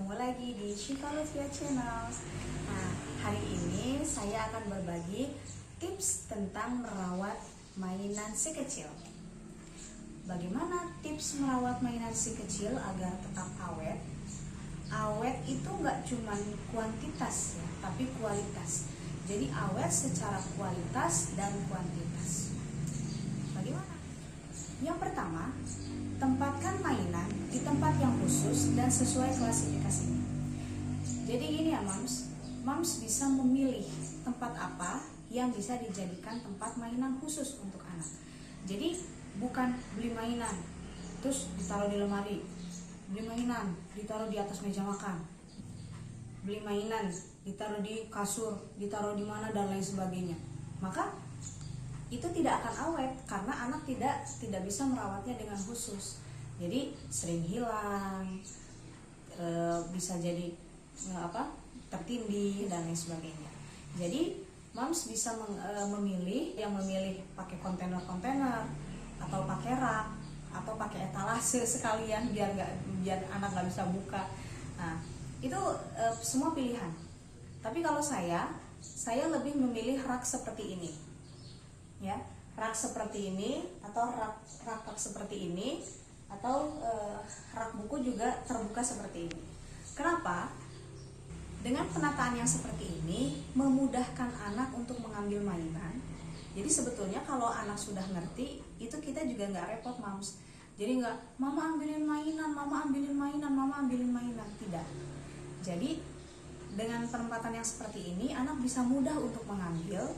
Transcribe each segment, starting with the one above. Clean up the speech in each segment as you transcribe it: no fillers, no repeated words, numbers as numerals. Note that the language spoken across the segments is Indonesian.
Ketemu lagi di Syifa Lutfia Channel. Nah, hari ini saya akan berbagi tips tentang merawat mainan si kecil. Bagaimana tips merawat mainan si kecil agar tetap awet? Awet itu nggak cuma kuantitas ya, tapi kualitas. Jadi awet secara kualitas dan kuantitas. Bagaimana? Yang pertama, tempatkan mainan di tempat yang khusus dan sesuai klasifikasinya. Jadi gini ya Mams bisa memilih tempat apa yang bisa dijadikan tempat mainan khusus untuk anak. Jadi bukan beli mainan terus ditaruh di lemari, beli mainan ditaruh di atas meja makan, beli mainan ditaruh di kasur, ditaruh di mana dan lain sebagainya. Maka itu tidak akan awet karena anak tidak bisa merawatnya dengan khusus. Jadi sering hilang, bisa jadi tertindih dan lain sebagainya. Jadi Mams bisa memilih pakai kontainer atau pakai rak atau pakai etalase sekalian biar anak nggak bisa buka. Nah itu semua pilihan. Tapi kalau saya lebih memilih rak seperti ini. Ya, rak seperti ini atau rak seperti ini atau rak buku juga terbuka seperti ini. Kenapa? Dengan penataan yang seperti ini memudahkan anak untuk mengambil mainan. Jadi sebetulnya kalau anak sudah ngerti, itu kita juga nggak repot Mams. Jadi nggak, mama ambilin mainan, mama ambilin mainan, mama ambilin mainan. Tidak. Jadi dengan penempatan yang seperti ini, anak bisa mudah untuk mengambil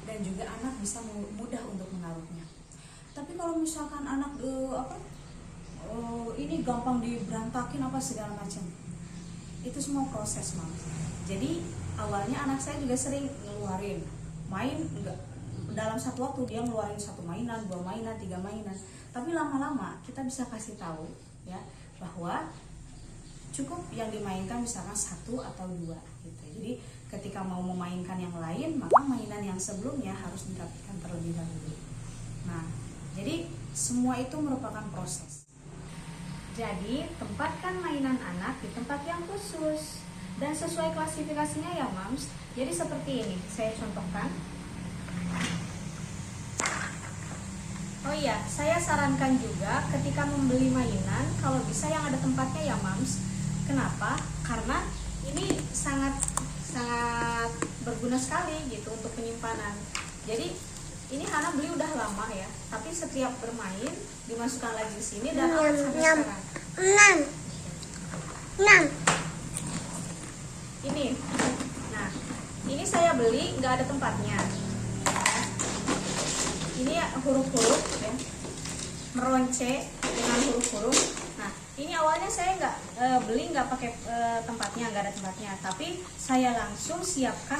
dan juga anak bisa mudah untuk menaruhnya. Tapi kalau misalkan anak ini gampang diberantakin apa segala macam, itu semua proses Mams. Jadi awalnya anak saya juga sering ngeluarin main, enggak dalam satu waktu dia ngeluarin satu mainan, 2 mainan, 3 mainan. Tapi lama-lama kita bisa kasih tahu ya bahwa cukup yang dimainkan misalkan 1 atau 2 gitu. Jadi ketika mau memainkan yang lain, maka mainan yang sebelumnya harus dirapikan terlebih dahulu. Nah, jadi semua itu merupakan proses. Jadi tempatkan mainan anak di tempat yang khusus dan sesuai klasifikasinya ya Mams. Jadi seperti ini, saya contohkan. Oh iya, saya sarankan juga ketika membeli mainan kalau bisa yang ada tempatnya ya Mams. Kenapa? Karena ini sangat berguna sekali gitu untuk penyimpanan. Jadi ini Hana beli udah lama ya, tapi setiap bermain dimasukkan lagi ke sini dan awet sampai sekarang. Ini, nah ini saya beli nggak ada tempatnya. Ini huruf-huruf ya, meronce dengan huruf-huruf. Nah ini awalnya saya beli nggak pakai tempatnya, nggak ada tempatnya, tapi saya langsung siapkan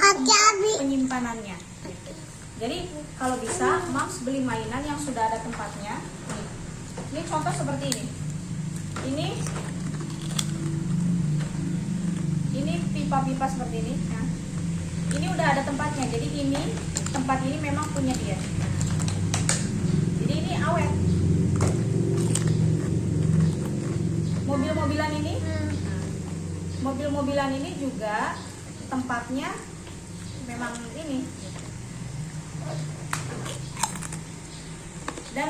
penyimpanannya. Jadi kalau bisa Mams beli mainan yang sudah ada tempatnya. Ini contoh seperti ini. Ini pipa-pipa seperti ini. Nah, ini udah ada tempatnya. Jadi tempat ini memang punya dia. Jadi ini awet. Mobil-mobilan ini juga tempatnya memang ini. Dan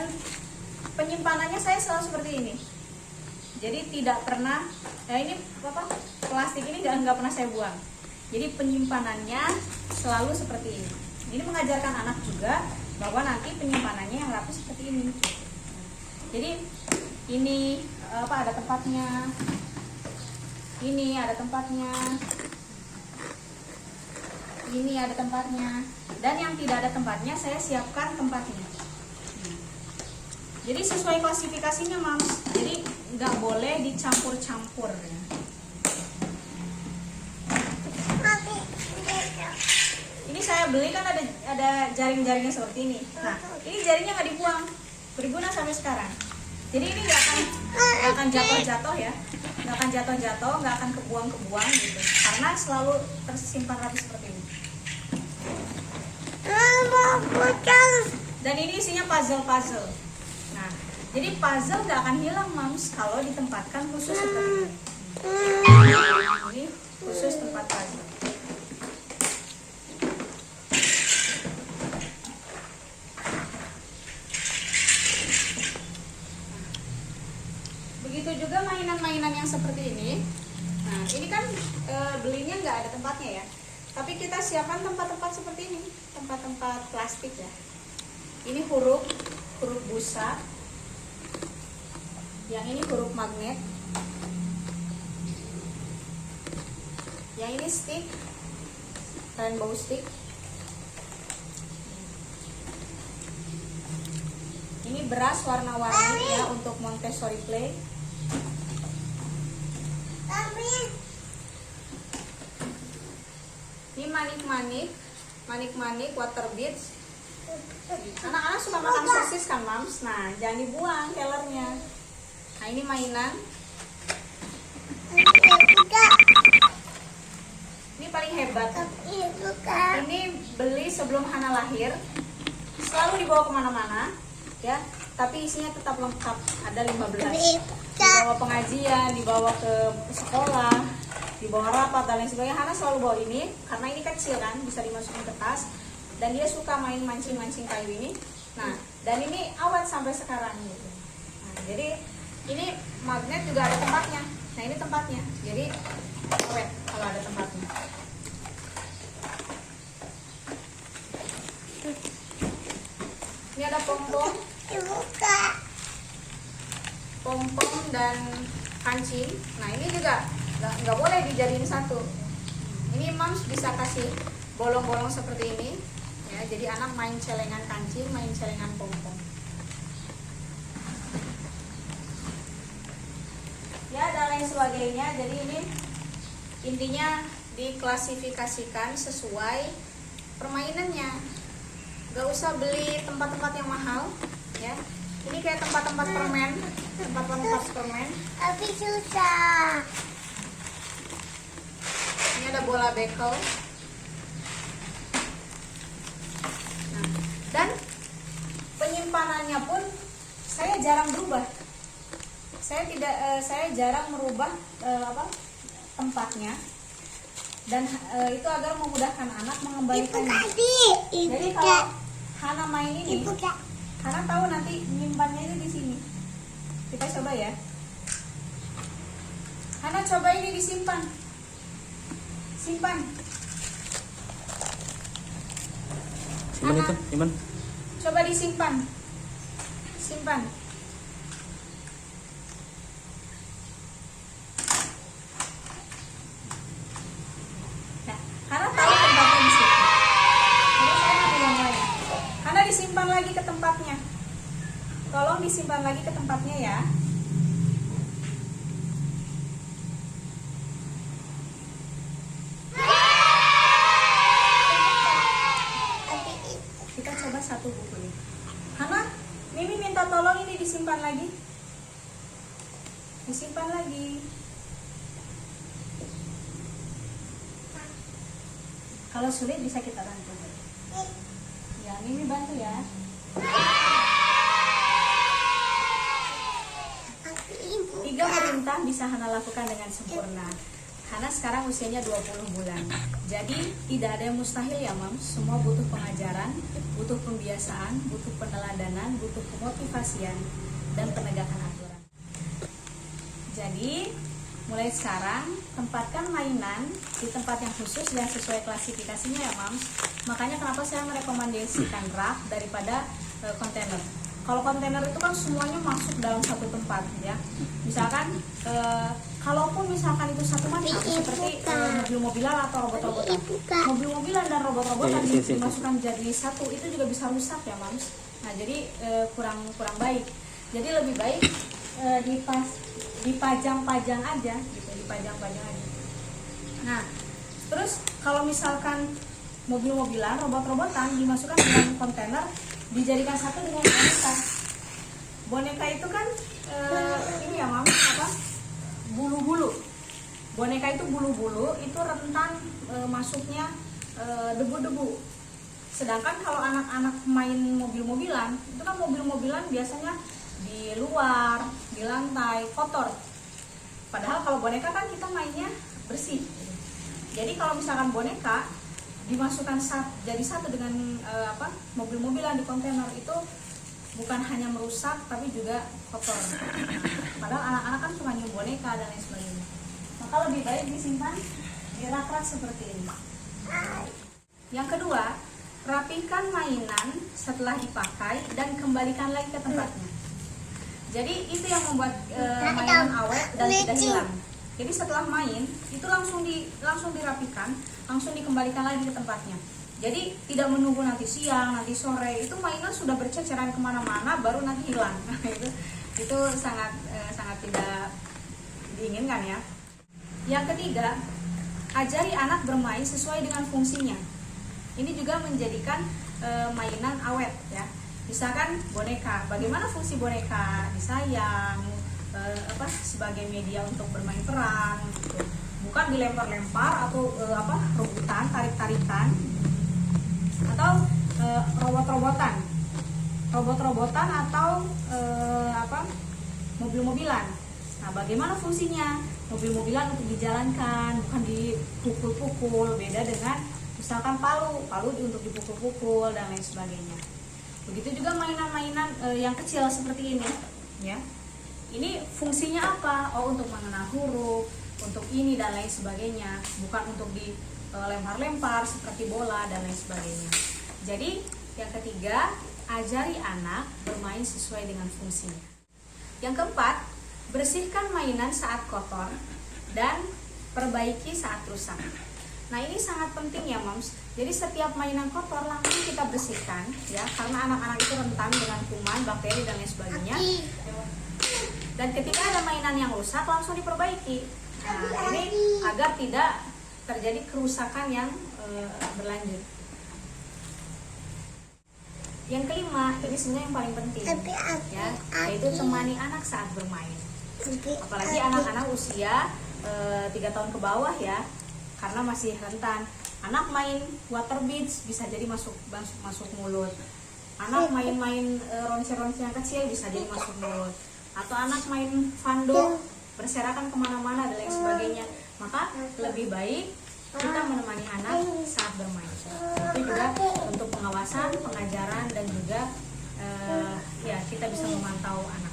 penyimpanannya saya selalu seperti ini. Jadi tidak pernah, ini plastik ini nggak pernah saya buang. Jadi penyimpanannya selalu seperti ini. Ini mengajarkan anak juga bahwa nanti penyimpanannya yang rapi seperti ini. Jadi ini ada tempatnya. Ini ada tempatnya. Ini ada tempatnya. Dan yang tidak ada tempatnya saya siapkan tempatnya. Jadi sesuai klasifikasinya Mams. Jadi nggak boleh dicampur-campur ya. Ini saya beli kan ada jaring-jaringnya seperti ini. Nah ini jaringnya nggak dibuang, berguna sampai sekarang. Jadi ini nggak akan jatuh-jatuh ya, nggak akan jatuh-jatuh, nggak akan kebuang-kebuang gitu. Karena selalu tersimpan rapi seperti ini. Dan ini isinya puzzle. Nah, jadi puzzle gak akan hilang Mams kalau ditempatkan khusus seperti ini. ini kan belinya nggak ada tempatnya ya. Tapi kita siapkan tempat-tempat seperti ini, tempat-tempat plastik ya. Ini huruf busa. Yang ini huruf magnet. Yang ini stick, rainbow stick. Ini beras warna-warni ya untuk Montessori play. Ini manik-manik water beads. Anak-anak suka makan sosis kan, Mams? Nah, jangan dibuang kellernya. Nah, ini mainan. Ini paling hebat. Ini beli sebelum Hana lahir. Selalu dibawa kemana-mana, ya. Tapi isinya tetap lengkap. Ada 15. Dibawa pengajian, dibawa ke sekolah, dibawa rapat dan lain sebagainya. Hana selalu bawa ini karena ini kecil kan, bisa dimasukin ke tas. Dan dia suka main mancing-mancing kayu ini. Nah, dan ini awet sampai sekarang gitu. Nah, jadi ini magnet juga ada tempatnya. Nah, ini tempatnya. Jadi awet kalau ada tempatnya. Ini ada pom-pom. Pom-pom dan kancing. Nah, ini juga nggak boleh dijadiin satu. Ini Mams bisa kasih bolong-bolong seperti ini ya, jadi anak main celengan kancing, main celengan pom-pom ya, dan lain sebagainya. Jadi ini intinya diklasifikasikan sesuai permainannya, nggak usah beli tempat-tempat yang mahal ya. Ini kayak tempat-tempat permen, tempat-tempat permen. Tapi susah. Ini ada bola bekel. Nah, dan penyimpanannya pun saya jarang berubah. Saya jarang merubah tempatnya. Dan itu agar memudahkan anak mengembalikannya. Jadi kalau Hana main ini, Hana tahu nanti nyimpannya itu di sini. Kita coba ya. Hana coba ini disimpan. Simpan. Simpan itu, simpan. Coba disimpan. Simpan. Nah, Hana tahu tempatnya di sini. Jadi saya ambil yang lain. Hana disimpan lagi ke tempatnya. Tolong disimpan lagi ke tempatnya ya. Kita coba satu buku ini. Hana, Mimi minta tolong ini disimpan lagi. Disimpan lagi. Kalau sulit bisa kita bantu. Ya, Mimi bantu ya. Tiga perintah bisa Hana lakukan dengan sempurna. Hana sekarang usianya 20 bulan. Jadi tidak ada yang mustahil ya, Mam. Semua butuh pengajaran, butuh pembiasaan, butuh peneladanan, butuh pemotivasian dan penegakan aturan. Jadi mulai sekarang tempatkan mainan di tempat yang khusus dan sesuai klasifikasinya ya, Mam. Makanya kenapa saya merekomendasikan rak daripada kontainer. Kalau kontainer itu kan semuanya masuk dalam satu tempat ya. Misalkan kalaupun misalkan itu satu macam seperti mobil-mobilan atau robot-robotan. Mobil-mobilan dan robot-robotan dimasukkan jadi satu itu juga bisa rusak ya, Mams. Nah, jadi kurang baik. Jadi lebih baik dipajang-pajang aja gitu, dipajang-pajang aja. Nah, terus kalau misalkan mobil-mobilan, robot-robotan dimasukkan dalam kontainer, dijadikan satu dengan boneka. Boneka itu kan ini ya, Mam, bulu-bulu. Boneka itu bulu-bulu, itu rentan masuknya debu-debu. Sedangkan kalau anak-anak main mobil-mobilan, itu kan mobil-mobilan biasanya di luar, di lantai, kotor. Padahal kalau boneka kan kita mainnya bersih. Jadi kalau misalkan boneka dimasukkan jadi satu dengan mobil-mobilan di kontainer, itu bukan hanya merusak tapi juga kotor. Padahal anak-anak kan cuma nyium boneka dan lain sebagainya. Maka lebih baik disimpan di rak-rak seperti ini. Yang kedua, rapikan mainan setelah dipakai dan kembalikan lagi ke tempatnya. Jadi itu yang membuat mainan awet dan tidak hilang. Jadi setelah main itu langsung dirapikan, langsung dikembalikan lagi ke tempatnya. Jadi tidak menunggu nanti siang, nanti sore, itu mainan sudah berceceran kemana-mana baru nanti hilang. itu sangat tidak diinginkan ya. Yang ketiga, ajari anak bermain sesuai dengan fungsinya. Ini juga menjadikan mainan awet ya. Misalkan boneka, bagaimana fungsi boneka? Disayang, sebagai media untuk bermain peran, gitu. Bukan dilempar-lempar atau rebutan, tarik-tarikan, atau robot-robotan atau mobil-mobilan. Nah, bagaimana fungsinya? Mobil-mobilan untuk dijalankan, bukan dipukul-pukul. Beda dengan misalkan palu untuk dipukul-pukul dan lain sebagainya. Begitu juga mainan-mainan yang kecil seperti ini, ya. Ini fungsinya apa? Oh, untuk mengenal huruf, untuk ini dan lain sebagainya, bukan untuk dilempar-lempar seperti bola dan lain sebagainya. Jadi, yang ketiga, ajari anak bermain sesuai dengan fungsinya. Yang keempat, bersihkan mainan saat kotor dan perbaiki saat rusak. Nah, ini sangat penting ya, Moms. Jadi setiap mainan kotor langsung kita bersihkan ya, karena anak-anak itu rentan dengan kuman, bakteri dan lain sebagainya. Dan ketika ada mainan yang rusak langsung diperbaiki. Nah, ini agar tidak terjadi kerusakan yang berlanjut. Yang kelima, ini sebenarnya yang paling penting ya, yaitu temani anak saat bermain. Apalagi anak-anak usia 3 tahun ke bawah ya, karena masih rentan. Anak main water beads bisa jadi masuk mulut. Anak main ronce-ronce yang kecil bisa jadi masuk mulut. Atau anak main fando berserakan kemana-mana dan lain sebagainya. Maka lebih baik kita menemani anak saat bermain. Itu juga untuk pengawasan, pengajaran dan juga ya kita bisa memantau anak.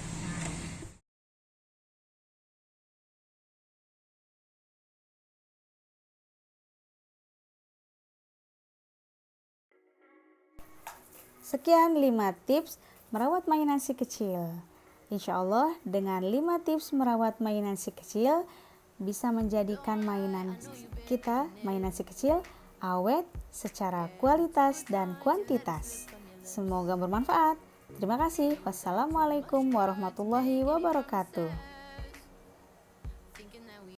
Sekian 5 tips merawat mainan si kecil. Insya Allah dengan 5 tips merawat mainan si kecil bisa menjadikan mainan si kecil awet secara kualitas dan kuantitas. Semoga bermanfaat. Terima kasih. Wassalamualaikum warahmatullahi wabarakatuh.